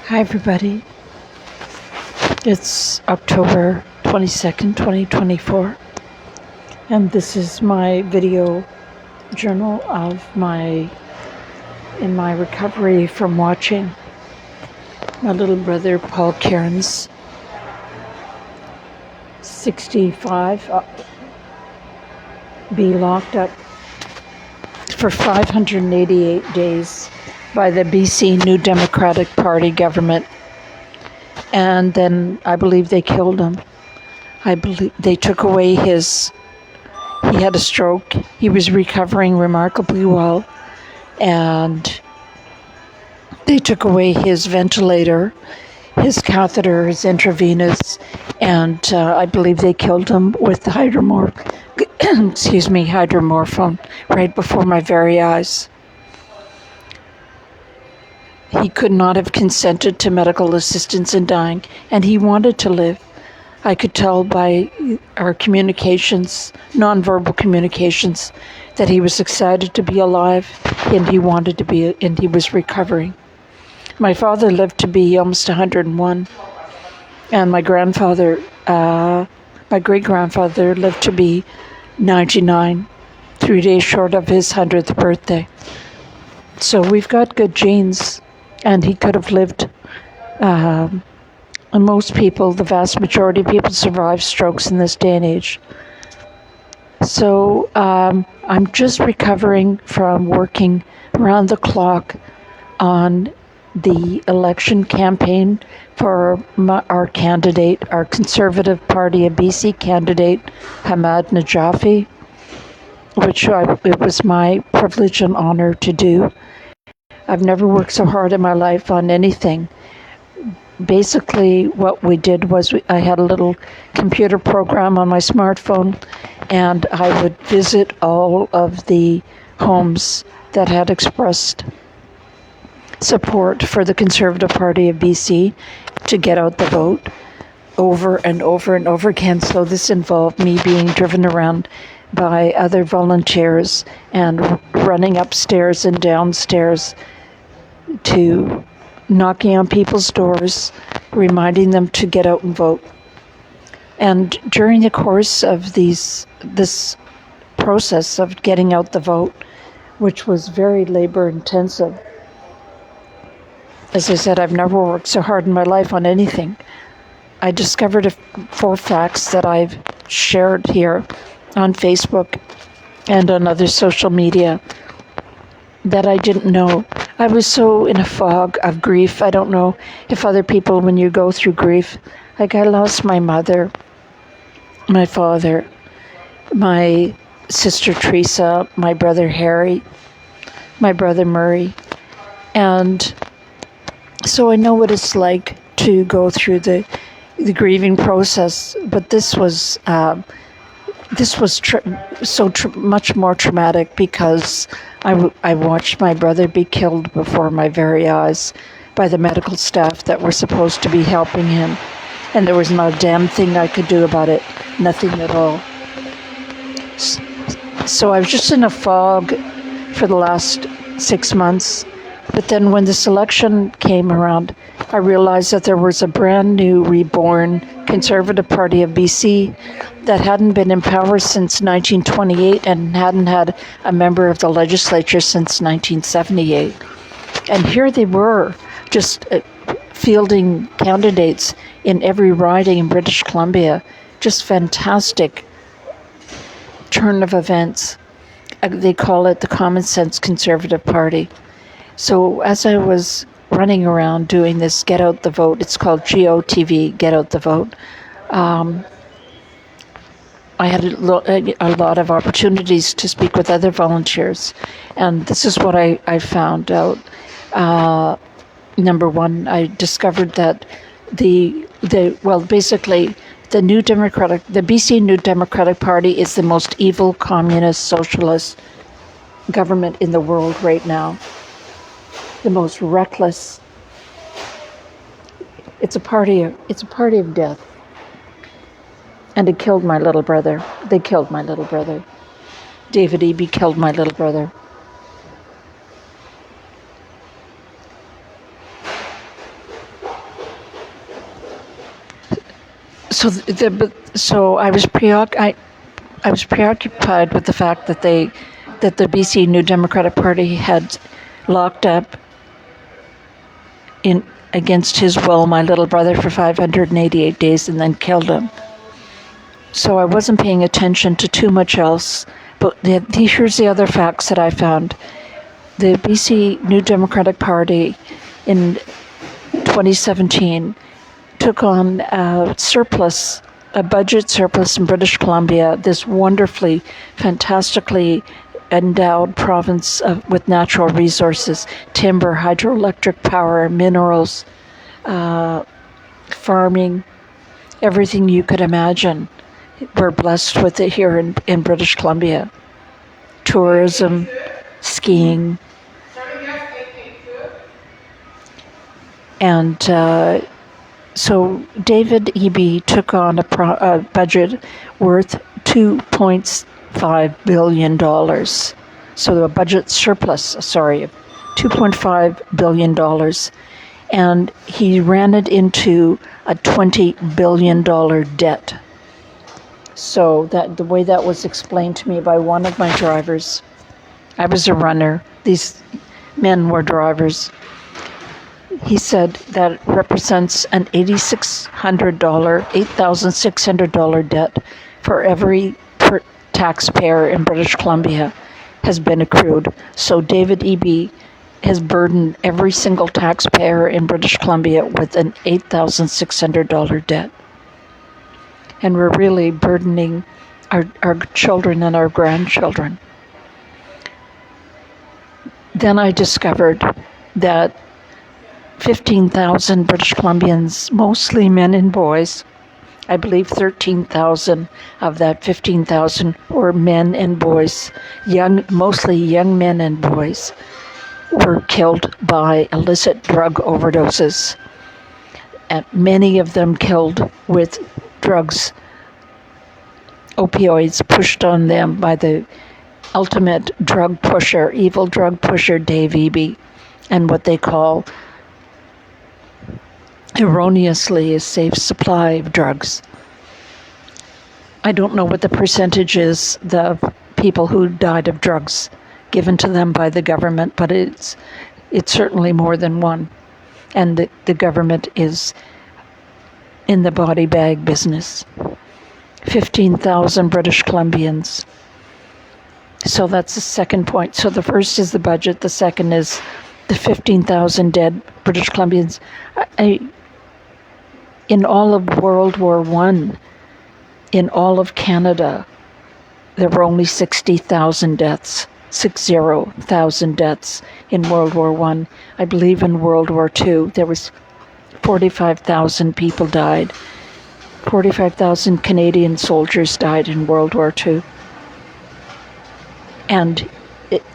Hi everybody, it's October 22nd, 2024, and this is my video journal of my recovery from watching my little brother Paul Kierans, 65, be locked up for 588 days by the BC New Democratic Party government. And then I believe they killed him. I believe they took away he had a stroke. He was recovering remarkably well. And they took away his ventilator, his catheter, his intravenous, and I believe they killed him with hydromorphone right before my very eyes. He could not have consented to medical assistance in dying, and he wanted to live. I could tell by our communications, nonverbal communications, that he was excited to be alive, and he wanted to be, and he was recovering. My father lived to be almost 101, and my great-grandfather lived to be 99, 3 days short of his 100th birthday. So we've got good genes. And he could have lived, and most people, the vast majority of people survive strokes in this day and age. So I'm just recovering from working around the clock on the election campaign for our candidate, our Conservative Party of BC candidate, Hamad Najafi, which it was my privilege and honor to do. I've never worked so hard in my life on anything. Basically, what we did was I had a little computer program on my smartphone, and I would visit all of the homes that had expressed support for the Conservative Party of BC to get out the vote over and over and over again. So this involved me being driven around by other volunteers and running upstairs and downstairs to knocking on people's doors, reminding them to get out and vote. And during the course of this process of getting out the vote, which was very labor intensive, as I said, I've never worked so hard in my life on anything. I discovered 4 facts that I've shared here on Facebook and on other social media that I didn't know. I was so in a fog of grief. I don't know if other people, when you go through grief, like I lost my mother, my father, my sister Teresa, my brother Harry, my brother Murray. And so I know what it's like to go through the grieving process, but this was much more traumatic because I watched my brother be killed before my very eyes by the medical staff that were supposed to be helping him. And there was not a damn thing I could do about it. Nothing at all. So I was just in a fog for the last 6 months. But then when this election came around, I realized that there was a brand new reborn Conservative Party of BC that hadn't been in power since 1928 and hadn't had a member of the legislature since 1978. And here they were, just fielding candidates in every riding in British Columbia. Just fantastic turn of events. They call it the Common Sense Conservative Party. So as I was running around doing this Get Out the Vote, it's called GOTV, Get Out the Vote, I had a lot of opportunities to speak with other volunteers. And this is what I found out. Number one, I discovered that the BC New Democratic Party is the most evil communist socialist government in the world right now. The most reckless. It's a party of death. And it killed my little brother. They killed my little brother. David Eby killed my little brother. So I was preoccupied with the fact that the BC New Democratic Party had locked up in against his will my little brother for 588 days and then killed him. So I wasn't paying attention to too much else. But here's the other facts that I found. The BC New Democratic Party in 2017 took on a budget surplus in British Columbia, this wonderfully, fantastically endowed province with natural resources, timber, hydroelectric power, minerals, farming, everything you could imagine. We're blessed with it here in British Columbia. Tourism, skiing. And so David Eby took on a budget worth $2.5 billion. So a budget surplus, of $2.5 billion. And he ran it into a $20 billion debt. So the way that was explained to me by one of my drivers, I was a runner, these men were drivers. He said that represents an $8,600 debt for every taxpayer in British Columbia has been accrued. So David Eby has burdened every single taxpayer in British Columbia with an $8,600 debt. And we're really burdening our children and our grandchildren. Then I discovered that 15,000 British Columbians, mostly men and boys, I believe 13,000 of that 15,000 were men and boys, mostly young men and boys, were killed by illicit drug overdoses. And many of them killed with drugs, opioids pushed on them by the ultimate drug pusher, evil drug pusher, Dave Eby, and what they call erroneously a safe supply of drugs. I don't know what the percentage is, the people who died of drugs given to them by the government, but it's certainly more than one. And the government is in the body bag business. 15,000 British Columbians. So that's the second point. So the first is the budget. The second is the 15,000 dead British Columbians. In all of World War I, in all of Canada, there were only 60,000 deaths. 60,000 deaths in World War I. I believe in World War II, there was 45,000 people died. 45,000 Canadian soldiers died in World War II. And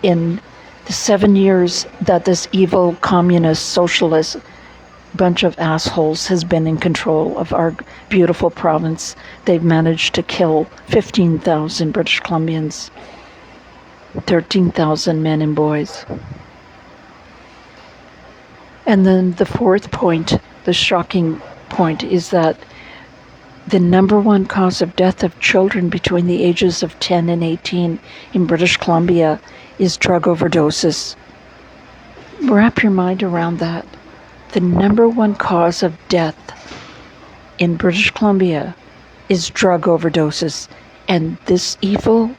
in the 7 years that this evil communist socialist bunch of assholes has been in control of our beautiful province, they've managed to kill 15,000 British Columbians, 13,000 men and boys. And then the fourth point, the shocking point, is that the number one cause of death of children between the ages of 10 and 18 in British Columbia is drug overdoses. Wrap your mind around that. The number one cause of death in British Columbia is drug overdoses. And this evil,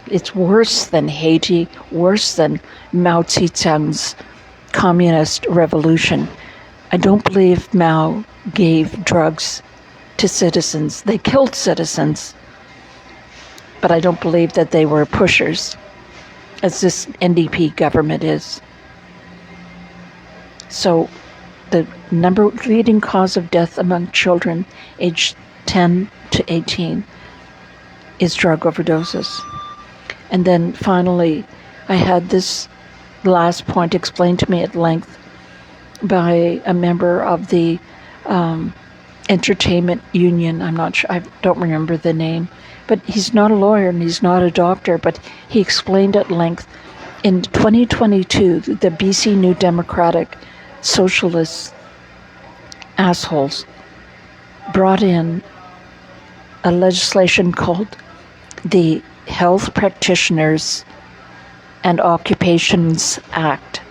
it's worse than Haiti, worse than Mao Zedong's communist revolution. I don't believe Mao gave drugs to citizens. They killed citizens, but I don't believe that they were pushers, as this NDP government is. So the leading cause of death among children aged 10 to 18 is drug overdoses. And then finally, I had this last point explained to me at length by a member of the entertainment union. I'm not sure, I don't remember the name, but he's not a lawyer and he's not a doctor, but he explained at length. In 2022, the BC New Democratic Socialist assholes, brought in a legislation called the Health Practitioners and Occupations Act.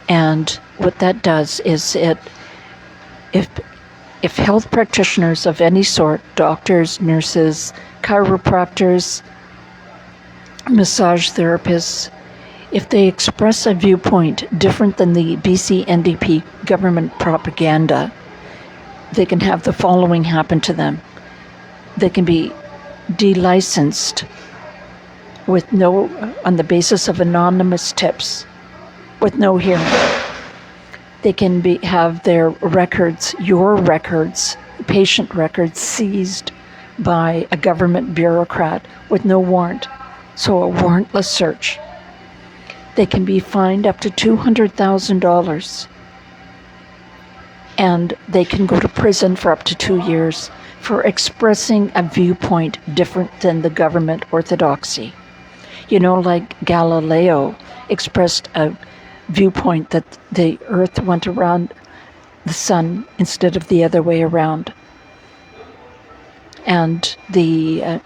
And what that does is if health practitioners of any sort, doctors, nurses, chiropractors, massage therapists, if they express a viewpoint different than the BC NDP government propaganda, they can have the following happen to them. They can be delicensed on the basis of anonymous tips, with no hearing. They can have their records, your records, patient records, seized by a government bureaucrat with no warrant, so a warrantless search. They can be fined up to $200,000, and they can go to prison for up to 2 years for expressing a viewpoint different than the government orthodoxy. You know, like Galileo expressed a viewpoint that the earth went around the sun instead of the other way around. And the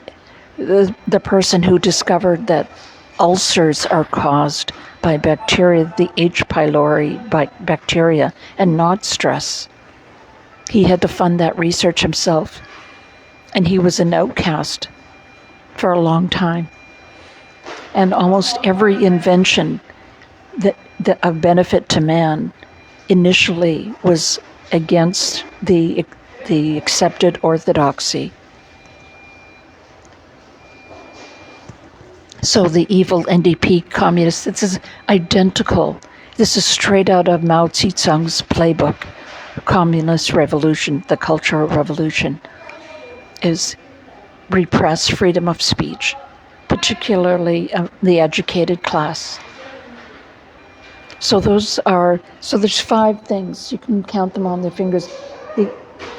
person who discovered that ulcers are caused by bacteria, the H. pylori bacteria, and not stress. He had to fund that research himself, and he was an outcast for a long time. And almost every invention that of benefit to man initially was against the accepted orthodoxy. So the evil NDP communists, this is identical. This is straight out of Mao Zedong's playbook. Communist revolution, the Cultural Revolution, is repress freedom of speech, particularly the educated class. So there's 5 things. You can count them on their fingers.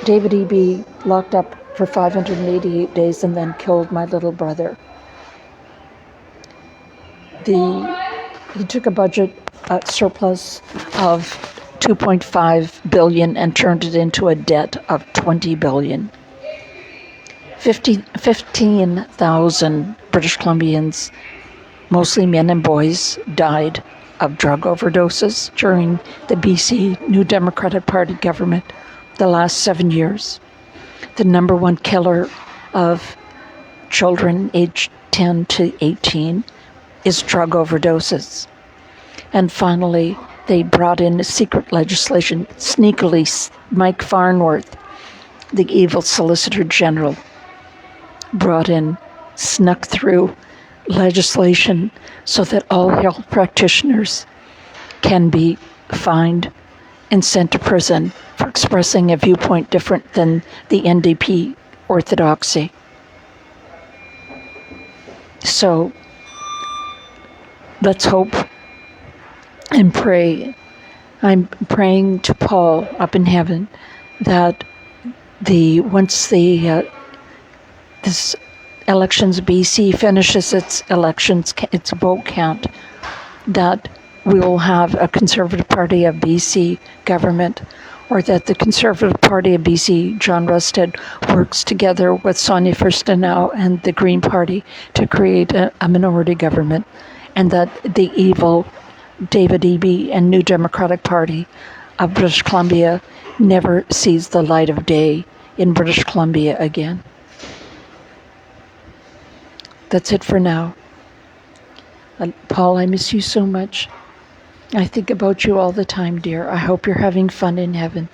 David E.B. locked up for 588 days and then killed my little brother. He took a budget surplus of $2.5 billion and turned it into a debt of $20 billion. 15,000 British Columbians, mostly men and boys, died of drug overdoses during the BC New Democratic Party government the last 7 years. The number one killer of children aged 10 to 18 is drug overdoses. And finally, they brought in secret legislation, sneakily. Mike Farnworth, the evil Solicitor General, snuck through legislation so that all health practitioners can be fined and sent to prison for expressing a viewpoint different than the NDP orthodoxy. So let's hope and pray. I'm praying to Paul up in heaven that once this elections, BC finishes its elections, its vote count, that we will have a Conservative Party of BC government, or that the Conservative Party of BC, John Rustad, works together with Sonia Furstenau and the Green Party to create a minority government, and that the evil David Eby and New Democratic Party of British Columbia never sees the light of day in British Columbia again. That's it for now. Paul, I miss you so much. I think about you all the time, dear. I hope you're having fun in heaven.